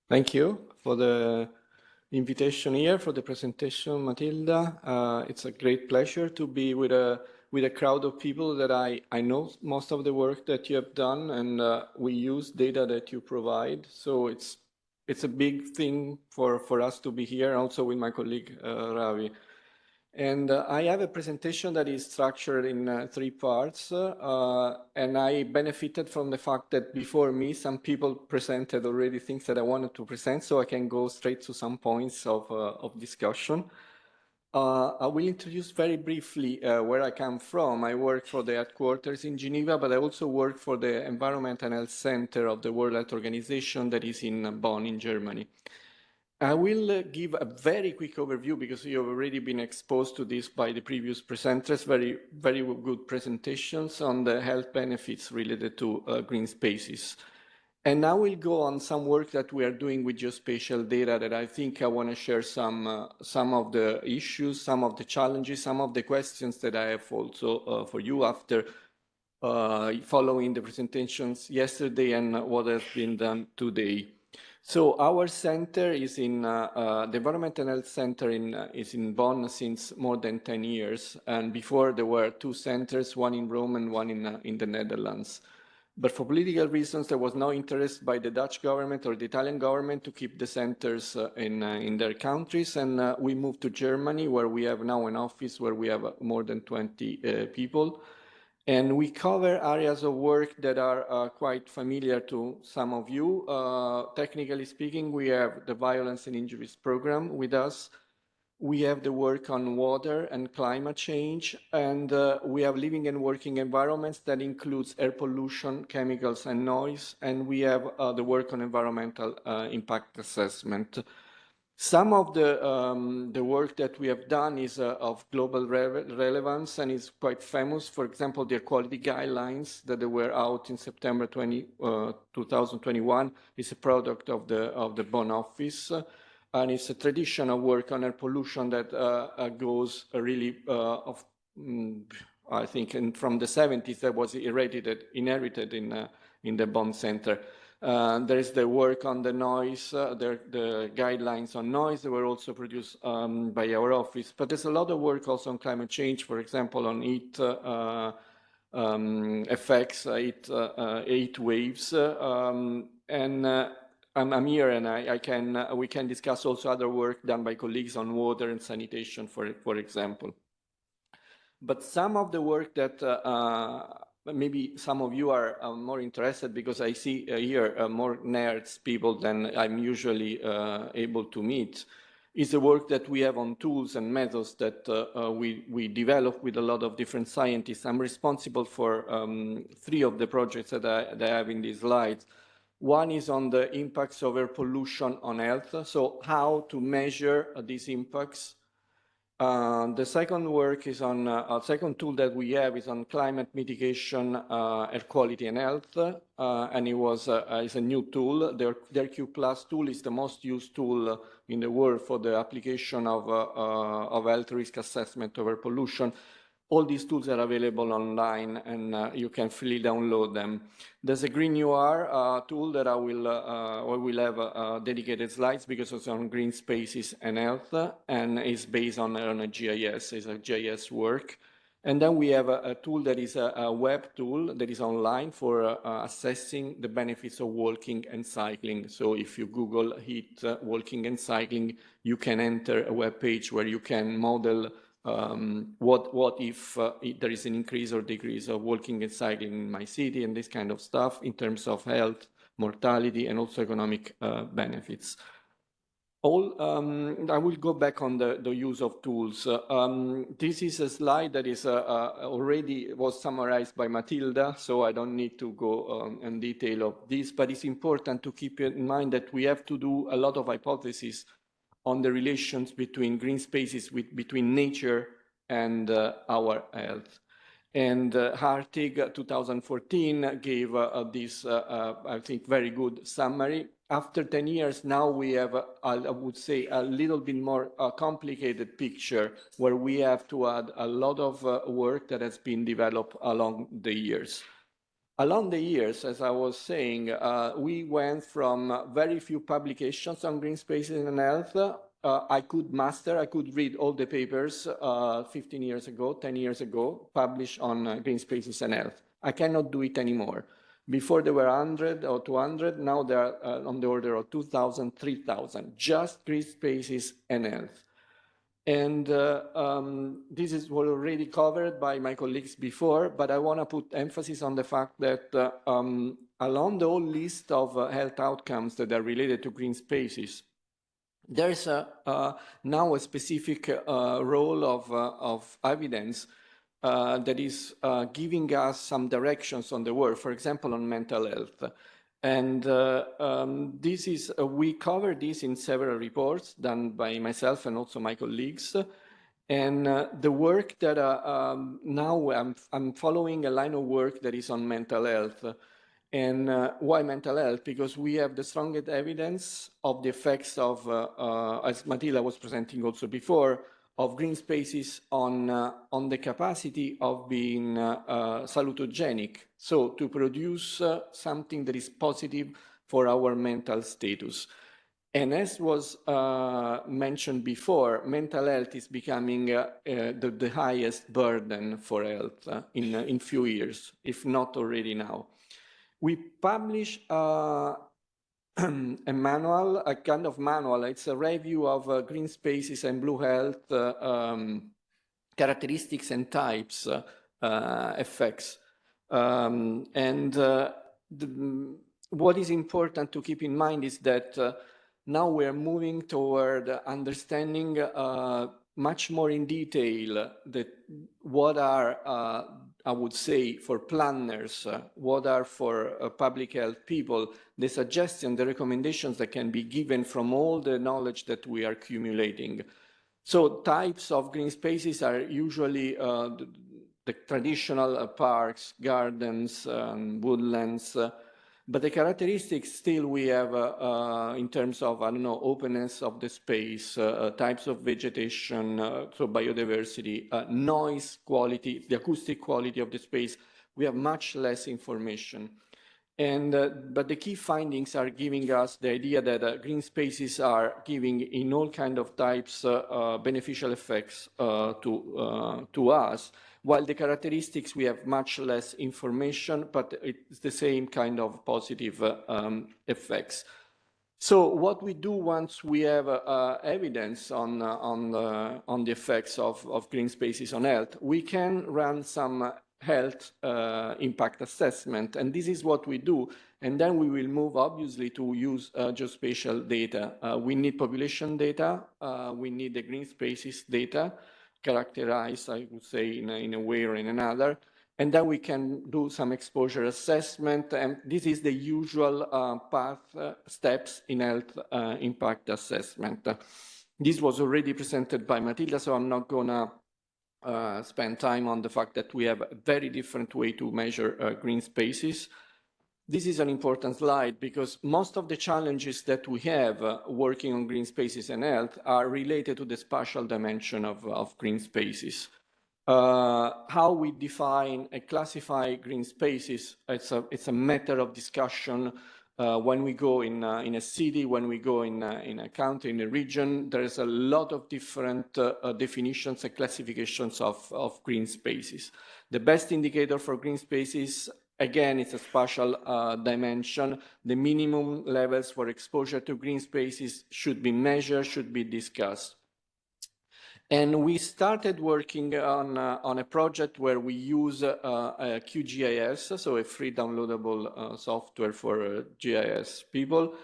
Thank you for the invitation here, for the presentation, Matilda. It's a great pleasure to be with a crowd of people that I know most of the work that you have done, and we use data that you provide. So it's a big thing for us to be here, also with my colleague Ravi. And I have a presentation that is structured in 3 parts, and I benefited from the fact that before me, some people presented already things that I wanted to present, so I can go straight to some points of discussion. I will introduce very briefly where I come from. I work for the headquarters in Geneva, but I also work for the Environment and Health Center of the World Health Organization that is in Bonn, in Germany. I will give a very quick overview because you have already been exposed to this by the previous presenters, very good presentations on the health benefits related to green spaces. And now we'll go on some work that we are doing with geospatial data that I think I want to share some of the issues, some of the challenges, some of the questions that I have also for you after following the presentations yesterday and what has been done today. So our center is in, the Environment and Health Center is in Bonn since more than 10 years. And before there were 2 centers, one in Rome and one in the Netherlands. But for political reasons, there was no interest by the Dutch government or the Italian government to keep the centers in their countries. And we moved to Germany, where we have now an office where we have more than 20 people. And we cover areas of work that are quite familiar to some of you. Technically speaking, we have the Violence and Injuries Program with us. We have the work on water and climate change, and we have living and working environments that includes air pollution, chemicals, and noise, and we have the work on environmental impact assessment. Some of the work that we have done is of global relevance and is quite famous. For example, the quality guidelines that were out in September 2021 is a product of the Bonn office. And it's a traditional work on air pollution that goes really, I think, from the 70s that was inherited in the Bonn Center. There is the work on the noise, the guidelines on noise that were also produced by our office. But there's a lot of work also on climate change, for example, on heat effects, heat waves. I'm here and we can discuss also other work done by colleagues on water and sanitation, for example. But some of the work that maybe some of you are more interested, because I see here more nerds people than I'm usually able to meet, is the work that we have on tools and methods that we develop with a lot of different scientists. I'm responsible for 3 of the projects that I have in these slides. One is on the impacts of air pollution on health, so how to measure these impacts. The second work is on, a second tool that we have is on climate mitigation, air quality and health, and it's a new tool. The AirQ Plus tool is the most used tool in the world for the application of health risk assessment of air pollution. All these tools are available online and you can freely download them. There's a Green UR tool that I will have dedicated slides because it's on green spaces and health and is based on a GIS, it's a GIS work. And then we have a tool that is a web tool that is online for assessing the benefits of walking and cycling. So if you Google heat, walking and cycling, you can enter a web page where you can model what if there is an increase or decrease of walking and cycling in my city and this kind of stuff in terms of health, mortality, and also economic benefits. I will go back on the use of tools. This is a slide that is already was summarized by Matilda, so I don't need to go in detail of this, but it's important to keep in mind that we have to do a lot of hypotheses on the relations between green spaces, between nature and our health. And Hartig 2014 gave this, I think, very good summary. After 10 years, now we have, I would say, a little bit more complicated picture where we have to add a lot of work that has been developed along the years. Along the years, as I was saying, we went from very few publications on green spaces and health. I could read all the papers 15 years ago, 10 years ago, published on green spaces and health. I cannot do it anymore. Before there were 100 or 200, now they are on the order of 2,000, 3,000, just green spaces and health. And this is what already covered by my colleagues before, but I want to put emphasis on the fact that along the whole list of health outcomes that are related to green spaces, there's now a specific role of evidence that is giving us some directions on the work, for example, on mental health. And this is, we cover this in several reports done by myself and also my colleagues. And the work that now I'm following a line of work that is on mental health. And why mental health? Because we have the strongest evidence of the effects of, as Matilda was presenting also before, of green spaces on the capacity of being salutogenic, so to produce something that is positive for our mental status. And as was mentioned before, mental health is becoming the highest burden for health in few years, if not already now. We publish a manual, a kind of manual. It's a review of green spaces and blue health characteristics and types, effects. What is important to keep in mind is that now we're moving toward understanding much more in detail that what are, I would say, for planners, what are for public health people, the suggestions, the recommendations that can be given from all the knowledge that we are accumulating. So types of green spaces are usually the traditional parks, gardens, woodlands, but the characteristics still we have in terms of, I don't know, openness of the space, types of vegetation, so biodiversity, noise quality, the acoustic quality of the space, we have much less information. And, but the key findings are giving us the idea that green spaces are giving in all kind of types beneficial effects to us, while the characteristics we have much less information, but it's the same kind of positive effects. So what we do once we have evidence on the effects of green spaces on health, we can run some health impact assessment, and this is what we do. And then we will move obviously to use geospatial data. We need population data, we need the green spaces data, characterized, I would say, in a way or in another. And then we can do some exposure assessment. And this is the usual path steps in health impact assessment. This was already presented by Matilda, so I'm not gonna spend time on the fact that we have a very different way to measure green spaces. This is an important slide because most of the challenges that we have working on green spaces and health are related to the spatial dimension of green spaces. How we define and classify green spaces, it's a matter of discussion when we go in a city, when we go in a country, in a region. There's a lot of different definitions and classifications of green spaces. The best indicator for green spaces, again, it's a spatial dimension. The minimum levels for exposure to green spaces should be measured, should be discussed. And we started working on a project where we use a QGIS, so a free downloadable software for GIS people.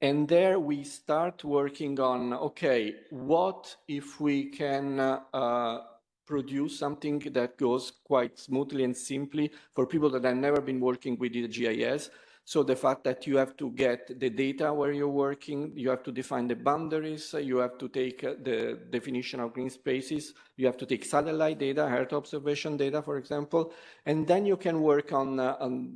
And there we start working on, okay, what if we can produce something that goes quite smoothly and simply for people that have never been working with the GIS. So the fact that you have to get the data where you're working, you have to define the boundaries, you have to take the definition of green spaces, you have to take satellite data, Earth observation data, for example, and then you can work on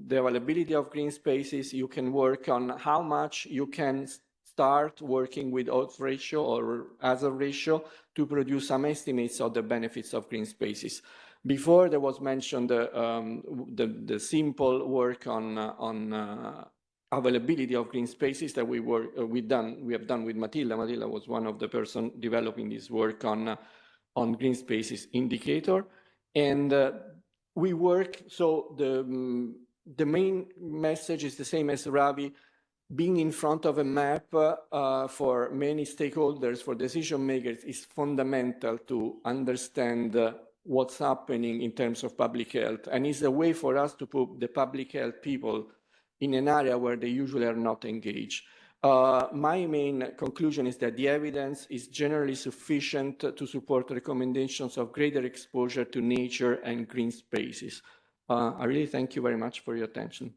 the availability of green spaces, you can work on how much you can start working with odds ratio or hazard ratio to produce some estimates of the benefits of green spaces. Before there was mentioned the simple work on availability of green spaces that we have done with Matilda. Matilda was one of the person developing this work on green spaces indicator, and we work. So the main message is the same as Ravi. Being in front of a map for many stakeholders, for decision makers, is fundamental to understand what's happening in terms of public health, and is a way for us to put the public health people in an area where they usually are not engaged. My main conclusion is that the evidence is generally sufficient to support recommendations of greater exposure to nature and green spaces. I really thank you very much for your attention.